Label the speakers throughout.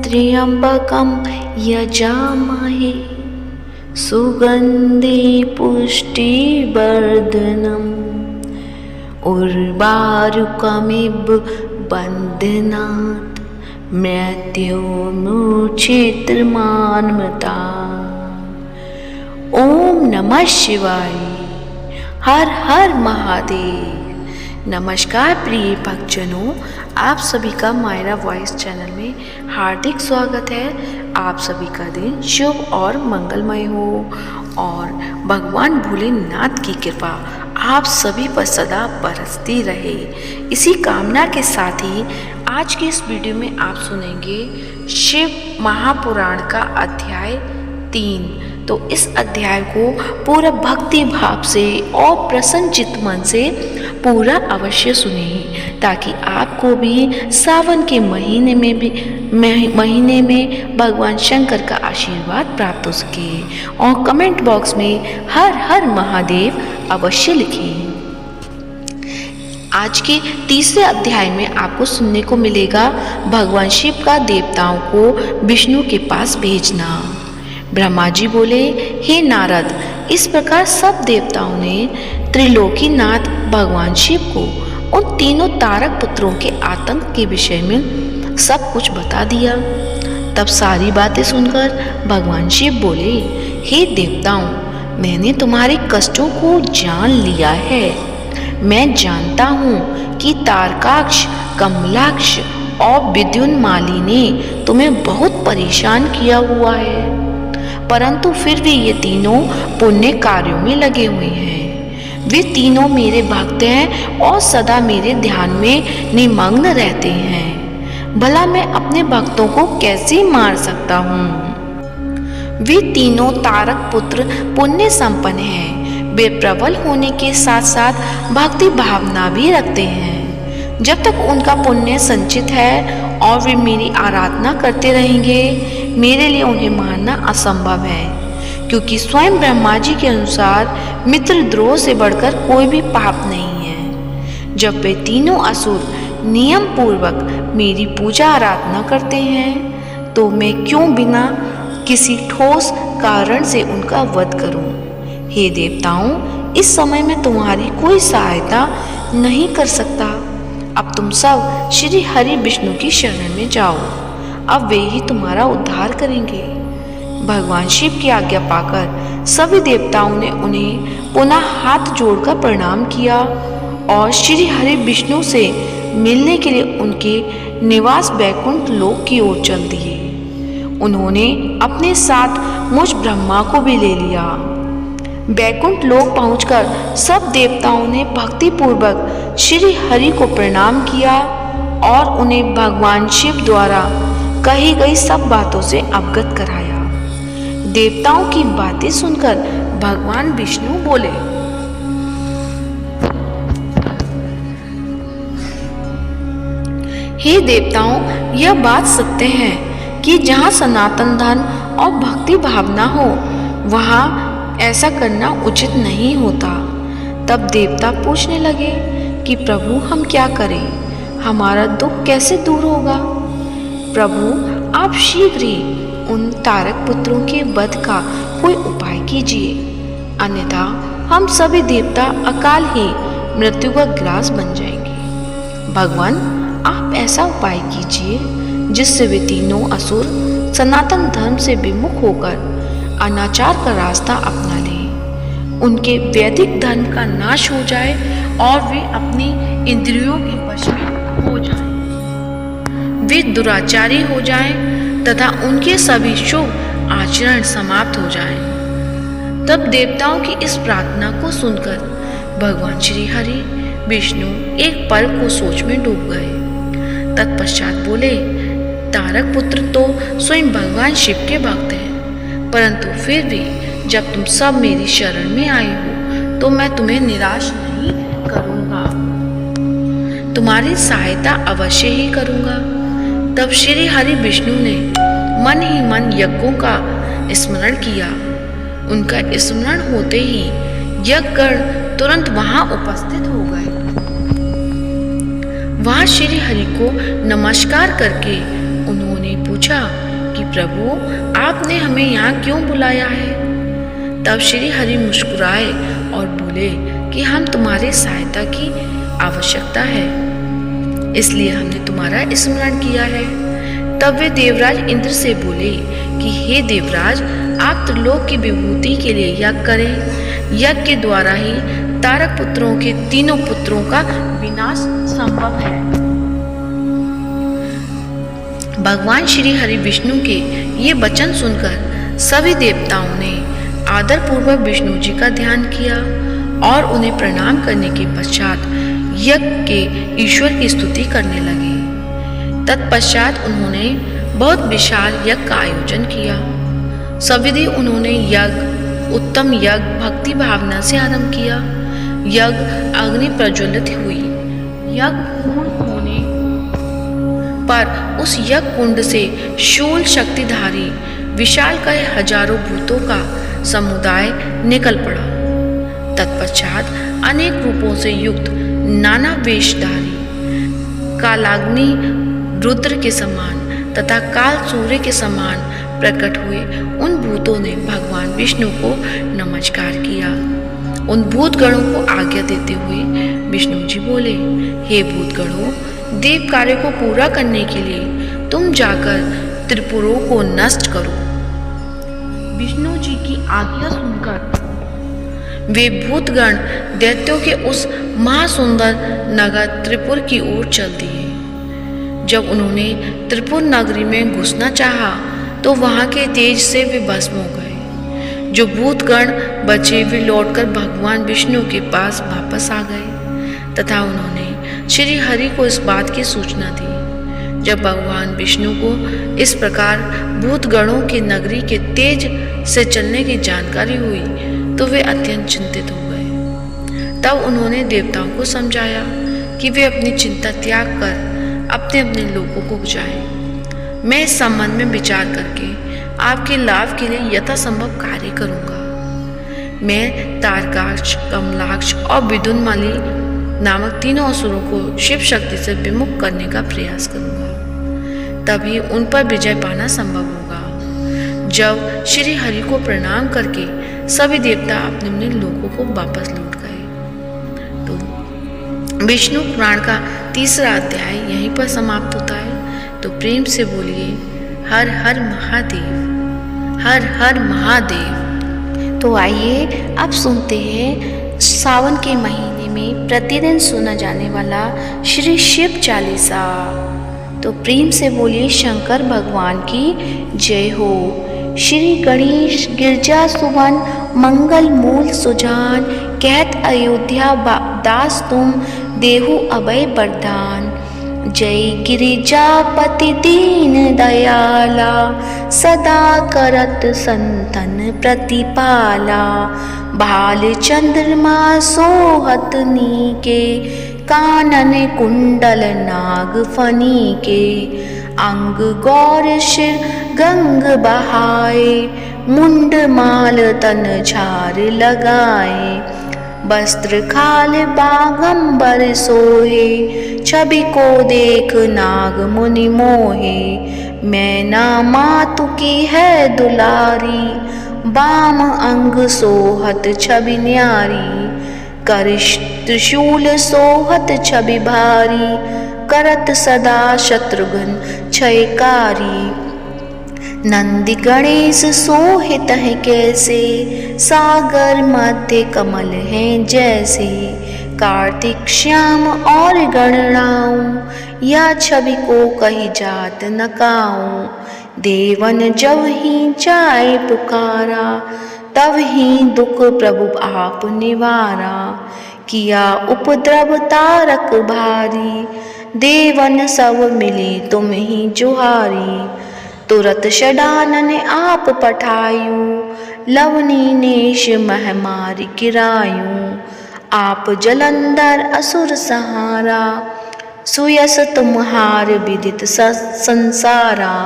Speaker 1: त्र्यंबकं यजामहे सुगंधि पुष्टिवर्धनम् उर्वारुकमिव बन्धनात् मृत्योर्मुक्षेत्रमान्मता। ओम नमः शिवाय। हर हर महादेव। नमस्कार प्रिय भक्तजनों, आप सभी का मायरा वॉइस चैनल में हार्दिक स्वागत है। आप सभी का दिन शुभ और मंगलमय हो और भगवान भोलेनाथ की कृपा आप सभी पर सदा बरसती रहे। इसी कामना के साथ ही आज के इस वीडियो में आप सुनेंगे शिव महापुराण का अध्याय 3। तो इस अध्याय को पूरा भक्ति भाव से और प्रसन्न चित्त मन से पूरा अवश्य सुनिए, ताकि आपको भी सावन के महीने में भगवान शंकर का आशीर्वाद प्राप्त हो सके। और कमेंट बॉक्स में हर हर महादेव अवश्य लिखें। आज के तीसरे अध्याय में आपको सुनने को मिलेगा भगवान शिव का देवताओं को विष्णु के पास भेजना। ब्रह्मा जी बोले, हे नारद, इस प्रकार सब देवताओं ने त्रिलोकीनाथ भगवान शिव को उन तीनों तारक पुत्रों के आतंक के विषय में सब कुछ बता दिया। तब सारी बातें सुनकर भगवान शिव बोले, हे देवताओं, मैंने तुम्हारे कष्टों को जान लिया है। मैं जानता हूँ कि तारकाक्ष, कमलाक्ष और विद्युन्माली ने तुम्हें बहुत परेशान किया हुआ है, परंतु फिर भी ये तीनों पुण्य कार्यों में लगे हुए हैं। वे तीनों मेरे भक्त हैं और सदा मेरे ध्यान में निमग्न रहते हैं। भला मैं अपने भक्तों को कैसे मार सकता हूँ? वे तीनों तारक पुत्र पुण्य संपन्न हैं। वे प्रबल होने के साथ साथ भक्ति भावना भी रखते हैं। जब तक उनका पुण्य संचित है और वे मेरी आराधना करते रहेंगे, मेरे लिए उन्हें मारना असंभव है, क्योंकि स्वयं ब्रह्मा जी के अनुसार मित्रद्रोह से बढ़कर कोई भी पाप नहीं है। जब वे तीनों असुर नियम पूर्वक मेरी पूजा आराधना करते हैं, तो मैं क्यों बिना किसी ठोस कारण से उनका वध करूं? हे देवताओं, इस समय मैं तुम्हारी कोई सहायता नहीं कर सकता। अब तुम सब श्री हरि विष्णु की शरण में जाओ, अब वे ही तुम्हारा उद्धार करेंगे। भगवान शिव की आज्ञा पाकर सभी देवताओं ने उन्हें पुनः हाथ जोड़कर प्रणाम किया और श्री हरि विष्णु से मिलने के लिए उनके निवास बैकुंठ लोक की ओर चल दिए। उन्होंने अपने साथ मुझ ब्रह्मा को भी ले लिया। बैकुंठ लोक पहुंचकर सब देवताओं ने भक्ति पूर्वक श्री हरि को प्रणाम किया और उन्हें भगवान शिव द्वारा कही गई सब बातों से अवगत कराया। देवताओं की बातें सुनकर भगवान विष्णु बोले, हे देवताओं, यह बात सत्य है कि जहाँ सनातन धर्म और भक्ति भावना हो, वहाँ ऐसा करना उचित नहीं होता। तब देवता पूछने लगे कि प्रभु, हम क्या करें? हमारा दुख कैसे दूर होगा? प्रभु, आप शीघ्र ही उन तारक पुत्रों के वध का कोई उपाय कीजिए, अन्यथा हम सभी देवता अकाल ही मृत्यु का ग्रास बन जाएंगे। भगवान, आप ऐसा उपाय कीजिए जिससे वे तीनों असुर सनातन धर्म से विमुख होकर अनाचार का रास्ता अपना लें, उनके वैदिक धर्म का नाश हो जाए और वे अपनी इंद्रियों के वश में हो जाएं। वे दुराचारी हो जाएं तथा उनके सभी शुभ आचरण समाप्त हो जाएं। तब देवताओं की इस प्रार्थना को सुनकर भगवान श्री हरि विष्णु एक पल को सोच में डूब गए। तत्पश्चात बोले, तारक पुत्र तो स्वयं भगवान शिव के भक्त हैं, परंतु फिर भी जब तुम सब मेरी शरण में आए हो, तो मैं तुम्हें निराश नहीं करूंगा, तुम्हारी सहायता अवश्य ही करूंगा। तब श्री हरि विष्णु ने मन ही मन यज्ञों का स्मरण किया। उनका स्मरण होते ही यज्ञगण तुरंत वहां उपस्थित हो गए। वहां श्री हरि को नमस्कार करके उन्होंने पूछा, पूछा कि प्रभु, आपने हमें यहाँ क्यों बुलाया है? तब श्री हरि मुस्कुराए और बोले कि हम तुम्हारी सहायता की आवश्यकता है, इसलिए हमने तुम्हारा स्मरण किया है। तब वे देवराज इंद्र से बोले कि हे देवराज, आप त्रिलोक की विभूति के लिए यज्ञ करें। यज्ञ के द्वारा ही तारक पुत्रों के तीनों पुत्रों का विनाश संभव है। भगवान श्री हरि विष्णु के ये वचन सुनकर सभी देवताओं ने आदर पूर्वक विष्णु जी का ध्यान किया और उन्हें प्रणाम करने के पश्चात यज्ञ के ईश्वर की स्तुति करने लगे। तत्पश्चात उन्होंने बहुत विशाल यज्ञ का आयोजन किया। सविधि उन्होंने यज्ञ उत्तम यज्ञ भक्ति भावना से आरंभ किया। यज्ञ अग्नि प्रज्वलित हुई। यज्ञ पूर्ण होने पर उस यज्ञ कुंड से शूल शक्तिधारी विशालकाय हजारों भूतों का समुदाय निकल पड़ा। तत्पश्चात अनेक रूपों से युक्त नाना वेशधारी कालाग्नि रुद्र के समान तथा काल सूर्य के समान प्रकट हुए उन भूतों ने भगवान विष्णु को नमस्कार किया। उन भूतगणों को आज्ञा देते हुए विष्णु जी बोले, हे भूतगणों, देव कार्य को पूरा करने के लिए तुम जाकर त्रिपुरों को नष्ट करो। विष्णु जी की आज्ञा सुनकर वे भूतगण दैत्यों के उस महासुंदर नगर त्रिपुर की ओर चल दिए। जब उन्होंने त्रिपुर नगरी में घुसना चाहा तो वहां के तेज से वे भस्म हो गए। जो भूतगण बचे वे लौटकर भगवान विष्णु के पास वापस आ गए तथा उन्होंने श्री हरि को इस बात की सूचना दी। जब भगवान विष्णु को इस प्रकार भूतगणों के नगरी के तेज से चलने की जानकारी हुई तो वे अत्यंत चिंतित हो गए। तब उन्होंने देवताओं को समझाया कि वे अपनी चिंता त्याग कर अपने अपने लोगों को बुझाएं। मैं इस संबंध में विचार करके आपके लाभ के लिए यथासंभव कार्य करूंगा। मैं तारकाक्ष, कमलाक्ष और विदुन्माली नामक तीनों असुरों को शिव शक्ति से विमुख करने का प्रयास करूंगा, तभी उन पर विजय पाना संभव होगा। जब श्री हरि को प्रणाम करके सभी देवता अपने अपने लोगों को वापस लौट गए तो विष्णु पुराण का तीसरा अध्याय यहीं पर समाप्त होता है। तो प्रेम से बोलिए हर हर महादेव, हर हर महादेव।
Speaker 2: तो आइए अब सुनते हैं सावन के महीने में प्रतिदिन सुना जाने वाला श्री शिव चालीसा। तो प्रेम से बोलिए शंकर भगवान की जय हो। श्री गणेश गिरजा सुवन मंगल मूल सुजान, कहत अयोध्या दास तुम देहु अभय वरदान। जय गिरिजापति दीन दयाला, सदा करत संतन प्रतिपाला। भाल चंद्रमा सोहत नीके, कानन कुंडल नाग फनी के। अंग गौर शिर गंग बहाए, मुंड माल तन झार लगाए। वस्त्र खाल बागंबर सोहे, छवि को देख नाग मुनि मोहे। मैना मातु की है दुलारी, बाम अंग सोहत छवि न्यारी। करिश त्रिशूल सोहत छवि भारी, करत सदा शत्रुघ्न क्षयकारी। नंदी गणेश सोहित है कैसे, सागर मध्य कमल हैं जैसे। कार्तिक श्याम और गणनाऊं, या छवि को कही जात न काऊं। देवन जब ही चाहे पुकारा, तब ही दुख प्रभु आप निवारा। किया उपद्रव तारक भारी, देवन सब मिले तुम ही जुहारी। तुरत षडानन आप पठायु, लवनी नेश महमारी गिरायूं। आप जलंधर असुर सहारा, सुयस तुम्हार विदित संसारा।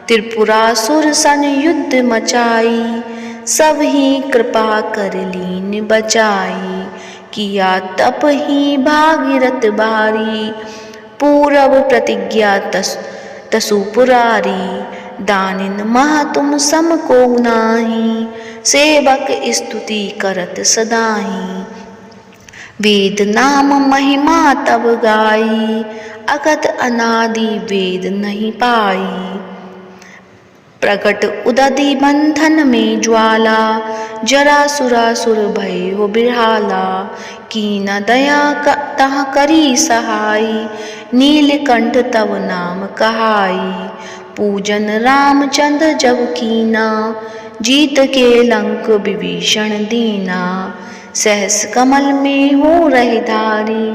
Speaker 2: त्रिपुरासुर सन युद्ध मचाई, सब ही कृपा कर लीन बचाई। किया तप ही भागीरथ भारी, पूरब प्रतिज्ञा तसु पुरारी दानिन मह तुम सम को नाही सेवक स्तुति करत सदाही वेद नाम महिमा तब गाई अगत अनादि वेद नहीं पाई प्रकट उदधि बंधन में ज्वाला जरा सुरासुर भय हो बिरहाला कीन दया तह करी सहाई नीलकंठ तव नाम कहाई पूजन रामचंद्र जब कीना जीत के लंक विभीषण दीना सहस कमल में हो रहे धारी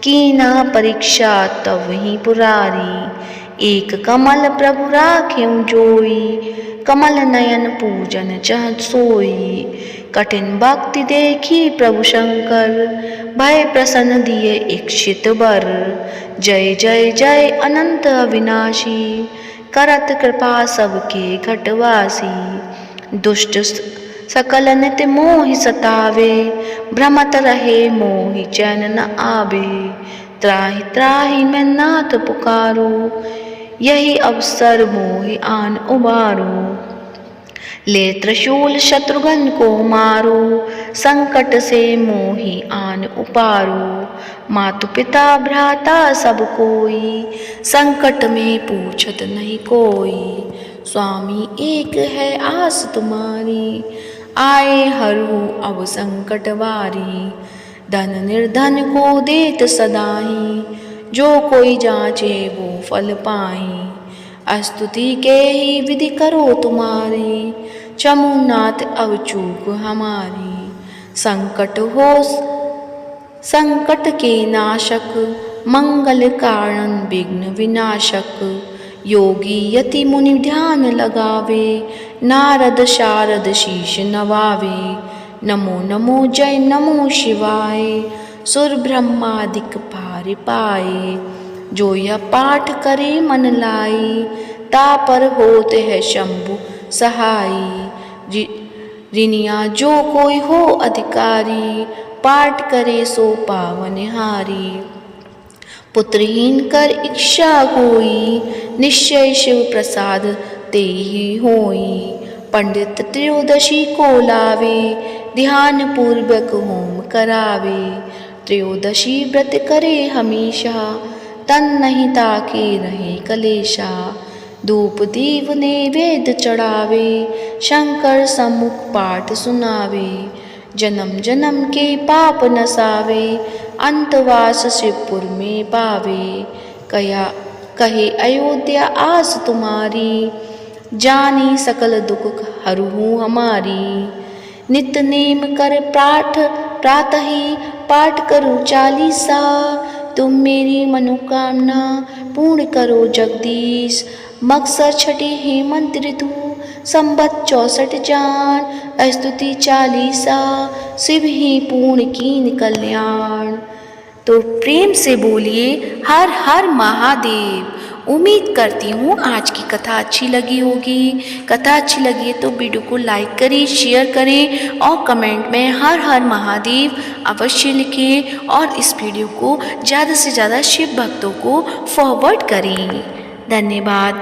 Speaker 2: कीना परीक्षा तब ही पुरारी एक कमल प्रभु राख्यूं जोई कमल नयन पूजन चह सोई कठिन भक्ति देखी प्रभु शंकर भय प्रसन्न दिए इक्षित वर जय जय जय अनंत अविनाशी करत कृपा सबके घटवासी दुष्ट सकल नित्य मोहि सतावे भ्रमत रहे मोहि चैन न आवे त्राहि त्राहि मैं नाथ पुकारो यही अवसर मोहि आन उबारो ले त्रिशूल शत्रुघ्न को मारो संकट से मोहि आन उपारो मातु पिता भ्राता सब कोई संकट में पूछत नहीं कोई स्वामी एक है आस तुम्हारी आए हरहु अब संकट वारी धन निर्धन को देत सदाही जो कोई जांचे वो फल पाई स्तुति के ही विधि करो तुम्हारी चमुनाथ अब चूक हमारी संकट के नाशक मंगल कारण विघ्न विनाशक योगी यति मुनि ध्यान लगावे नारद शारद शीश नवावे नमो नमो जय नमो शिवाय सुर ब्रह्मादिक पार पाए जो यह पाठ करे मन लाई ता पर होते है शंभु सहाई ऋनिया जो कोई हो अधिकारी पाठ करे सो पावनहारी पुत्रहीन कर इच्छा कोई निश्चय शिव प्रसाद ते ही होई पंडित त्रयोदशी को लावे ध्यान पूर्वक होम करावे त्रयोदशी व्रत करे हमेशा तन नहीं ताके रहे कलेशा धूप दीव नैवेद्य चढ़ावे शंकर सम्मुख पाठ सुनावे जन्म जन्म के पाप नसावे अंतवास शिवपुर में पावे कहे अयोध्या आस तुम्हारी जानी सकल दुख हरहु हमारी नित नेम कर प्रातः ही पाठ करो चालीसा तुम मेरी मनोकामना पूर्ण करो जगदीश मकसर छठी हेमंत ऋतु संबत 64 जान स्तुति चालीसा शिव ही पूर्ण कीन कल्याण। तो प्रेम से बोलिए हर हर महादेव। उम्मीद करती हूँ आज की कथा अच्छी लगी होगी। कथा अच्छी लगी है तो वीडियो को लाइक करें, शेयर करें और कमेंट में हर हर महादेव अवश्य लिखें और इस वीडियो को ज़्यादा से ज़्यादा शिव भक्तों को फॉरवर्ड करें। धन्यवाद।